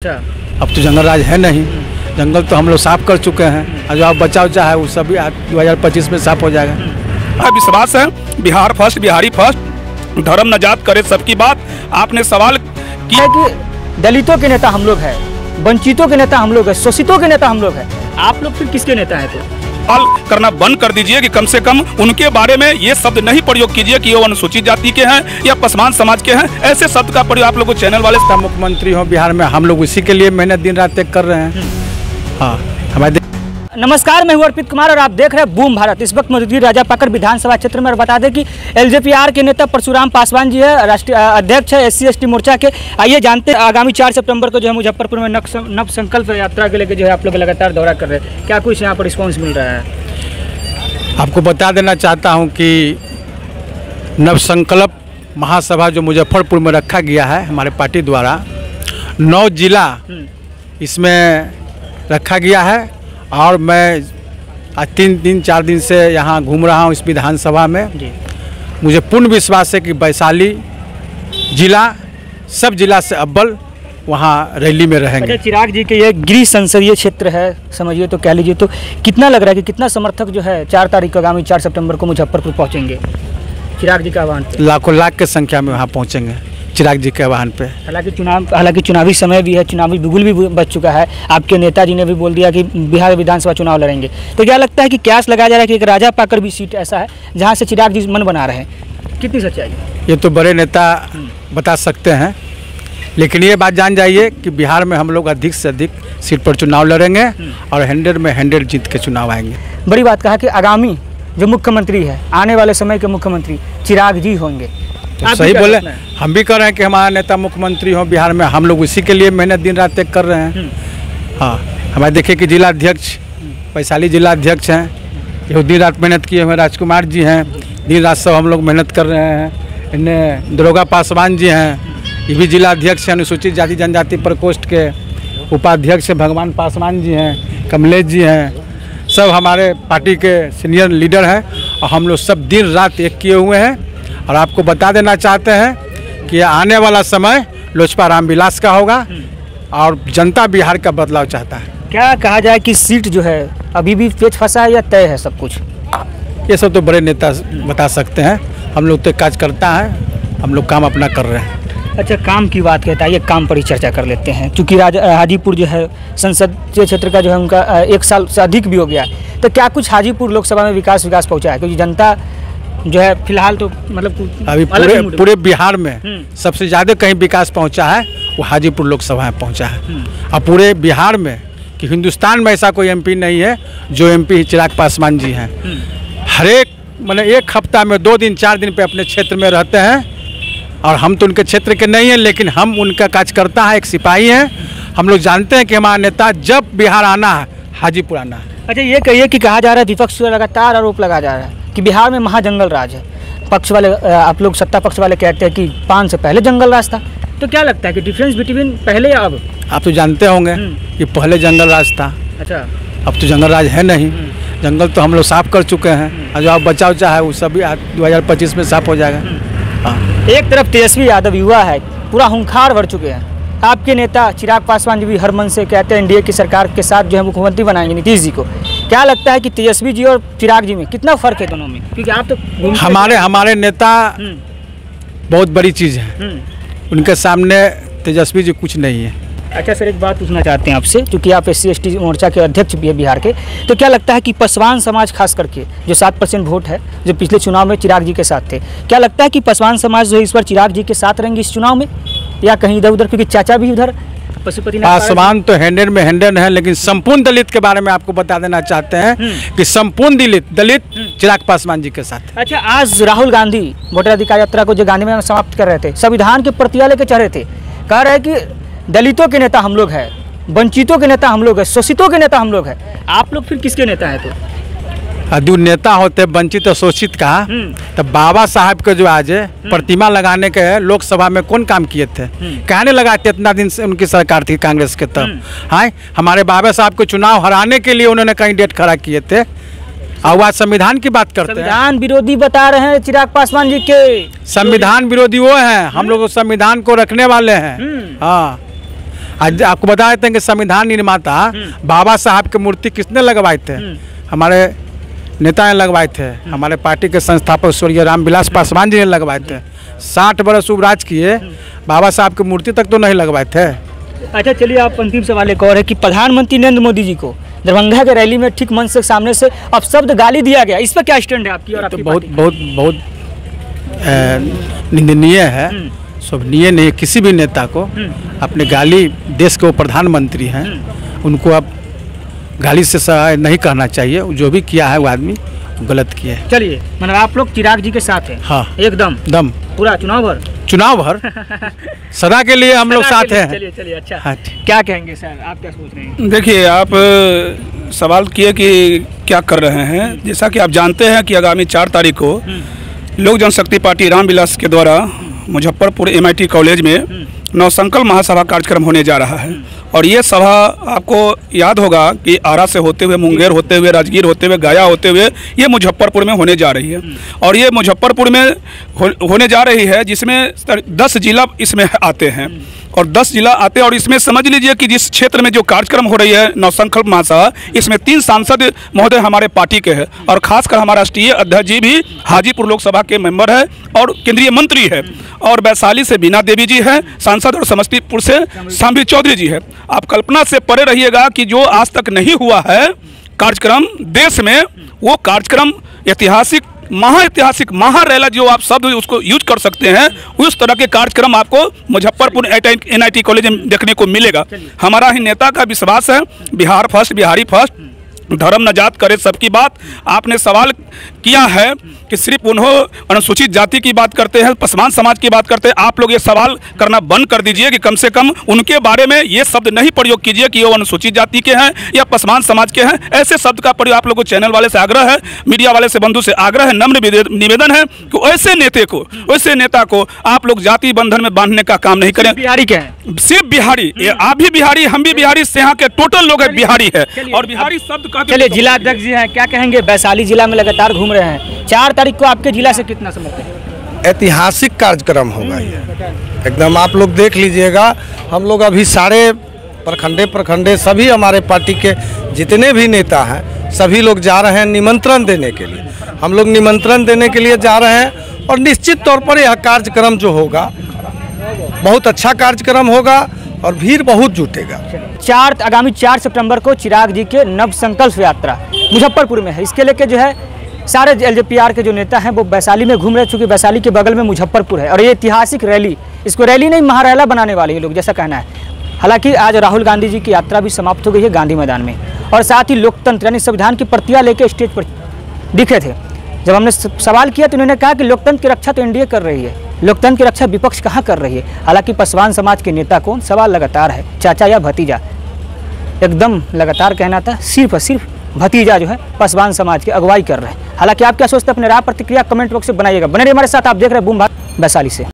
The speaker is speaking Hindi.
अब तो जंगल राज है नहीं, जंगल तो हम लोग साफ कर चुके हैं और जो आप बचाव चाहे वो सभी 2025 में साफ हो जाएगा। विश्वास है बिहार फर्स्ट, बिहारी फर्स्ट, धर्म न जात करे सबकी बात। आपने सवाल किया कि दलितों के नेता हम लोग हैं, वंचितों के नेता हम लोग हैं, शोषितों के नेता हम लोग हैं। आप लोग फिर किसके नेता हैं? तो सवाल करना बंद कर दीजिए कि कम से कम उनके बारे में ये शब्द नहीं प्रयोग कीजिए कि वो अनुसूचित जाति के हैं या पसमान समाज के हैं। ऐसे शब्द का प्रयोग आप लोग चैनल वाले मुख्यमंत्री हो बिहार में, हम लोग इसी के लिए मेहनत दिन रात तक कर रहे हैं। हाँ, हमारे नमस्कार, मैं हूं अर्पित कुमार और आप देख रहे हैं बूम भारत। इस वक्त मौजूदगी राजापाकर विधानसभा क्षेत्र में। और बता दें कि एलजेपीआर के नेता परशुराम पासवान जी है, राष्ट्रीय अध्यक्ष है SC/ST मोर्चा के। आइए जानते हैं, आगामी 4 सितंबर को जो है मुजफ्फरपुर में नव संकल्प यात्रा के लेकर जो है आप लोग लगातार दौरा कर रहे हैं, क्या कुछ यहाँ पर रिस्पॉन्स मिल रहा है? आपको बता देना चाहता हूँ कि नव संकल्प महासभा जो मुजफ्फरपुर में रखा गया है हमारे पार्टी द्वारा, 9 जिला इसमें रखा गया है। और मैं आज 3-4 दिन से यहाँ घूम रहा हूँ इस विधानसभा में। मुझे पूर्ण विश्वास है कि वैशाली जिला सब जिला से अव्वल वहाँ रैली में रहेंगे। अच्छा, चिराग जी के ये गृह संसदीय क्षेत्र है, समझिए तो कह लीजिए, तो कितना लग रहा है कि कितना समर्थक जो है 4 तारीख को आगामी 4 सितंबर को मुजफ्फरपुर पहुँचेंगे चिराग जी का आह्वान पे? लाखों लाख की संख्या में वहाँ पहुँचेंगे चिराग जी के आह्वान पे। हालांकि चुनावी समय भी है, चुनावी बिगुल भी बच चुका है। आपके नेताजी ने भी बोल दिया कि बिहार विधानसभा चुनाव लड़ेंगे। तो क्या लगता है कि क्यास लगाया जा रहा है कि एक राजापाकर भी सीट ऐसा है जहां से चिराग जी मन बना रहे हैं? कितनी सच्चाई है? ये तो बड़े नेता बता सकते हैं, लेकिन ये बात जान जाइए कि बिहार में हम लोग अधिक से अधिक सीट पर चुनाव लड़ेंगे और 100 में 100 जीत के चुनाव आएंगे। बड़ी बात कहा कि आगामी जो मुख्यमंत्री है, आने वाले समय के मुख्यमंत्री चिराग जी होंगे। तो सही बोले, हम भी कर रहे हैं कि हमारा नेता मुख्यमंत्री हो बिहार में, हम लोग इसी के लिए मेहनत दिन रात तक कर रहे हैं। हाँ, हमारे देखिए कि जिला अध्यक्ष वैशाली जिला अध्यक्ष हैं, ये दिन रात मेहनत किए हुए राजकुमार जी हैं, दिन रात सब हम लोग मेहनत कर रहे हैं। इन्हें दरोगा पासवान जी हैं, ये भी जिला अध्यक्ष हैं, अनुसूचित जाति जनजाति प्रकोष्ठ के उपाध्यक्ष भगवान पासवान जी हैं, कमलेश जी हैं, सब हमारे पार्टी के सीनियर लीडर हैं। और हम लोग सब दिन रात एक किए हुए हैं। और आपको बता देना चाहते हैं कि आने वाला समय लोजपा रामविलास का होगा और जनता बिहार का बदलाव चाहता है। क्या कहा जाए कि सीट जो है अभी भी पेच फंसा है या तय है सब कुछ? ये सब तो बड़े नेता बता सकते हैं, हम लोग तो काज करता है, हम लोग काम अपना कर रहे हैं। अच्छा, काम की बात कहता है, ये काम पर ही चर्चा कर लेते हैं, क्योंकि हाजीपुर जो है संसदीय क्षेत्र का जो है उनका 1 साल से अधिक भी हो गया है। तो क्या कुछ हाजीपुर लोकसभा में विकास पहुँचा है? क्योंकि जनता जो है फिलहाल तो मतलब अभी पूरे बिहार में सबसे ज़्यादा कहीं विकास पहुंचा है वो हाजीपुर लोकसभा में पहुंचा है। और पूरे बिहार में कि हिंदुस्तान में ऐसा कोई MP नहीं है जो MP चिराग पासवान जी हैं। हर एक मतलब 1 हफ्ता में 2 दिन 4 दिन पे अपने क्षेत्र में रहते हैं। और हम तो उनके क्षेत्र के नहीं हैं, लेकिन हम उनका कार्यकर्ता है, एक सिपाही हैं। हम लोग जानते हैं कि हमारा नेता जब बिहार आना है हाजीपुर आना है। अच्छा, ये कहिए कि कहा जा रहा है, विपक्ष लगातार आरोप लगा जा रहा है कि बिहार में महाजंगल राज है। पक्ष वाले, आप लोग सत्ता पक्ष वाले कहते हैं कि 5 से पहले जंगल राज था। तो क्या लगता है कि डिफरेंस बिटवीन पहले या अब? आप तो जानते होंगे कि पहले जंगल राज था। अच्छा, अब तो जंगल राज है नहीं, जंगल तो हम लोग साफ कर चुके हैं और जो आप बचाव चाहे वो सभी 2025 में साफ हो जाएगा। हाँ। एक तरफ तेजस्वी यादव युवा है, पूरा हुंकार भर चुके हैं। आपके नेता चिराग पासवान जी भी हर मन से कहते हैं NDA की सरकार के साथ जो है मुख्यमंत्री बनाएंगे नीतीश जी को। क्या लगता है कि तेजस्वी जी और चिराग जी में कितना फर्क है दोनों में? क्योंकि आप तो हमारे नेता बहुत बड़ी चीज़ है, उनके सामने तेजस्वी जी कुछ नहीं है। अच्छा सर, एक बात पूछना चाहते हैं आपसे, क्योंकि आप SC/ST मोर्चा के अध्यक्ष भी है बिहार के। तो क्या लगता है कि पसवान समाज खास करके जो 7% वोट है, जो पिछले चुनाव में चिराग जी के साथ थे, क्या लगता है कि पसवान समाज जो है इस बार चिराग जी के साथ रहेंगे इस चुनाव में या कहीं इधर उधर? क्योंकि चाचा भी उधर पशुपति पासवान तो 100 में 100 है, लेकिन संपूर्ण दलित के बारे में आपको बता देना चाहते हैं कि संपूर्ण दलित चिराग पासवान जी के साथ। अच्छा, आज राहुल गांधी वोटराधिकार यात्रा को जो गांधी में समाप्त कर रहे थे, संविधान के प्रतिया लेकर चढ़ रहे थे, कह रहे कि दलितों के नेता हम लोग हैं, वंचितों के नेता हम लोग हैं, शोषितों के नेता हम लोग हैं। आप लोग फिर किसके नेता हैं? तो जो नेता होते वंचित और शोषित का, तो बाबा साहब के जो आज प्रतिमा लगाने के लोकसभा में कौन काम किए थे? कहने लगाते इतना दिन से उनकी सरकार थी कांग्रेस के तब। हाँ, हमारे बाबा साहब को चुनाव हराने के लिए उन्होंने कैंडिडेट खड़ा किए थे। और आज संविधान की बात करते हैं। संविधान विरोधी बता रहे हैं चिराग पासवान जी के। संविधान विरोधी वो हैं, हम लोग संविधान को रखने वाले हैं। हाँ, आज आपको बता देते हैं कि संविधान निर्माता बाबा साहब की मूर्ति किसने लगवाए थे? हमारे नेता ने लगवाए थे। हमारे पार्टी के संस्थापक स्वर्गीय रामविलास पासवान जी ने लगवाए थे। 60 बरस उपराज किए, बाबा साहब की मूर्ति तक तो नहीं लगवाए थे। अच्छा चलिए, आप अंतिम सवाल एक और है कि प्रधानमंत्री नरेंद्र मोदी जी को दरभंगा के रैली में ठीक मंच से सामने से अब शब्द गाली दिया गया, इस पर क्या स्टैंड है आपकी और आपकी? बहुत बहुत बहुत निंदनीय है, शोभनीय नहीं। किसी भी नेता को अपने गाली, देश के वो प्रधानमंत्री हैं, उनको अब गाली से सहाय नहीं करना चाहिए। जो भी किया है वो आदमी गलत किया है। चलिए, मतलब आप लोग चिराग जी के साथ हैं? हाँ, एकदम दम पूरा चुनाव भर सदा के लिए हम लोग साथ हैं। चलिए चलिए, अच्छा हाँ, क्या कहेंगे सर, आप क्या सोच रहे हैं? देखिए, आप सवाल किए कि क्या कर रहे हैं। जैसा कि आप जानते हैं कि आगामी 4 तारीख को लोक जनशक्ति पार्टी रामविलास के द्वारा मुजफ्फरपुर MIT कॉलेज में नवसंकल्प महासभा कार्यक्रम होने जा रहा है। और ये सभा आपको याद होगा कि आरा से होते हुए, मुंगेर होते हुए, राजगीर होते हुए, गया होते हुए ये मुजफ्फरपुर में होने जा रही है। और ये मुजफ्फरपुर में होने जा रही है, जिसमें 10 जिला इसमें आते हैं और 10 जिला आते हैं। और इसमें समझ लीजिए कि जिस क्षेत्र में जो कार्यक्रम हो रही है नवसंकल्प महासभा, इसमें 3 सांसद महोदय हमारे पार्टी के हैं और खासकर हमारा राष्ट्रीय अध्यक्ष जी भी हाजीपुर लोकसभा के मेंबर है और केंद्रीय मंत्री है। और वैशाली से बीना देवी जी है सांसद और समस्तीपुर से शाम्भवी चौधरी जी है। आप कल्पना से परे रहिएगा कि जो आज तक नहीं हुआ है कार्यक्रम देश में, वो कार्यक्रम ऐतिहासिक, महाऐतिहासिक, महारैला जो आप शब्द उसको यूज कर सकते हैं, उस तरह के कार्यक्रम आपको मुजफ्फरपुर NIT कॉलेज में देखने को मिलेगा। हमारा ही नेता का विश्वास है, बिहार फर्स्ट, बिहारी फर्स्ट, धर्म न जात करे सबकी बात। आपने सवाल किया है कि सिर्फ उन्होंने अनुसूचित जाति की बात करते हैं, पसवान समाज की बात करते हैं। आप लोग ये सवाल करना बंद कर दीजिए कि कम से कम उनके बारे में ये शब्द नहीं प्रयोग कीजिए कि वो अनुसूचित जाति के हैं या पसवान समाज के हैं। ऐसे शब्द का प्रयोग आप लोगों को चैनल वाले से आग्रह है, मीडिया वाले से बंधु से आग्रह है, नम्र निवेदन है कि ऐसे नेता को आप लोग जाति बंधन में बांधने का काम नहीं करें। बिहारी क्या है? सिर्फ बिहारी, आप भी बिहारी, हम भी बिहारी, से यहाँ के टोटल लोग है बिहारी है। और बिहारी शब्द का चलिए, जिला अध्यक्ष जी हैं, क्या कहेंगे? वैशाली जिला में लगातार घूम रहे हैं, 4 तारीख को आपके जिला से कितना समर्थन है? ऐतिहासिक कार्यक्रम होगा ये एकदम। आप लोग देख लीजिएगा, हम लोग अभी सारे प्रखंडे सभी हमारे पार्टी के जितने भी नेता हैं सभी लोग जा रहे हैं निमंत्रण देने के लिए। हम लोग निमंत्रण देने के लिए जा रहे हैं और निश्चित तौर पर यह कार्यक्रम जो होगा बहुत अच्छा कार्यक्रम होगा और भीड़ बहुत जुटेगा। आगामी 4 सितंबर को चिराग जी के नव संकल्प यात्रा मुजफ्फरपुर में है। इसके लेके जो है सारे LJPR के जो नेता हैं वो वैशाली में घूम रहे, चूँकि वैशाली के बगल में मुजफ्फरपुर है और ये ऐतिहासिक रैली, इसको रैली नहीं महारैला बनाने वाले हैं लोग, जैसा कहना है। हालांकि आज राहुल गांधी जी की यात्रा भी समाप्त हो गई है गांधी मैदान में, और साथ ही लोकतंत्र यानी संविधान की प्रतियां लेके स्टेज पर दिखे थे। जब हमने सवाल किया तो उन्होंने कहा कि लोकतंत्र की रक्षा तो NDA कर रही है, लोकतंत्र की रक्षा विपक्ष कहाँ कर रही है। हालांकि पसवान समाज के नेता को सवाल लगातार है, चाचा या भतीजा, एकदम लगातार कहना था, सिर्फ भतीजा जो है पसवान समाज की अगुवाई कर रहे हैं। हालांकि आप क्या सोचते हैं, अपने राय प्रतिक्रिया कमेंट बॉक्स में बनाइएगा। बने रहिए हमारे साथ, आप देख रहे हैं बूम भारत वैशाली से।